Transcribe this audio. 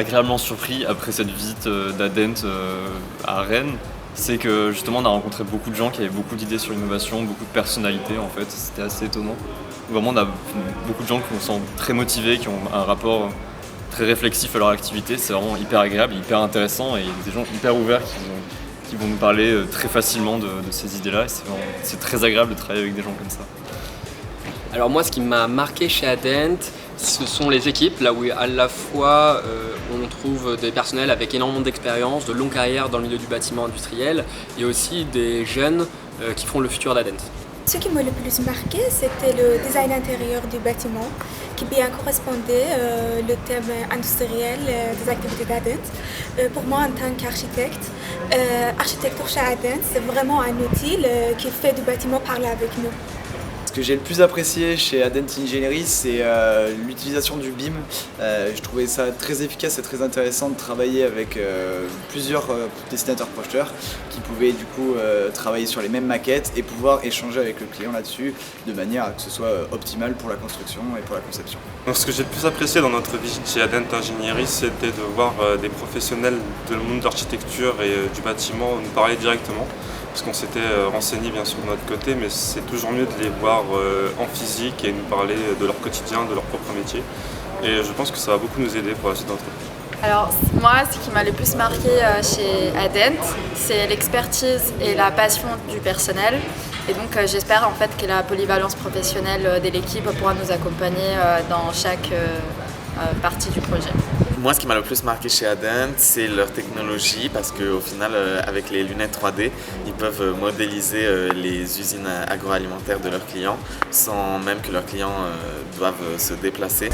agréablement surpris après cette visite d'Adent à Rennes, c'est que justement on a rencontré beaucoup de gens qui avaient beaucoup d'idées sur l'innovation, beaucoup de personnalités en fait, c'était assez étonnant. Vraiment on a beaucoup de gens qui sont très motivés, qui ont un rapport très réflexif à leur activité, c'est vraiment hyper agréable, hyper intéressant et des gens hyper ouverts qui vont nous parler très facilement de ces idées-là et c'est très agréable de travailler avec des gens comme ça. Alors moi, ce qui m'a marqué chez Adent, ce sont les équipes, là où à la fois on trouve des personnels avec énormément d'expérience, de longue carrière dans le milieu du bâtiment industriel, et aussi des jeunes qui font le futur d'Adent. Ce qui m'a le plus marqué, c'était le design intérieur du bâtiment, qui bien correspondait le thème industriel des activités d'Adent. Pour moi, en tant qu'architecte, architecture chez Adent, c'est vraiment un outil qui fait du bâtiment parler avec nous. Ce que j'ai le plus apprécié chez Adent Ingénierie, c'est l'utilisation du BIM. Je trouvais ça très efficace et très intéressant de travailler avec plusieurs dessinateurs-projeteurs qui pouvaient du coup travailler sur les mêmes maquettes et pouvoir échanger avec le client là-dessus de manière à que ce soit optimal pour la construction et pour la conception. Donc, ce que j'ai le plus apprécié dans notre visite chez Adent Ingénierie, c'était de voir des professionnels du monde de l'architecture et du bâtiment nous parler directement. Parce qu'on s'était renseigné bien sûr de notre côté, mais c'est toujours mieux de les voir en physique et nous parler de leur quotidien, de leur propre métier. Et je pense que ça va beaucoup nous aider pour la suite d'entreprise. Alors moi, ce qui m'a le plus marqué chez Adent, c'est l'expertise et la passion du personnel. Et donc j'espère en fait que la polyvalence professionnelle de l'équipe pourra nous accompagner dans chaque partie du projet. Moi, ce qui m'a le plus marqué chez Adent, c'est leur technologie parce qu'au final, avec les lunettes 3D, ils peuvent modéliser les usines agroalimentaires de leurs clients sans même que leurs clients doivent se déplacer.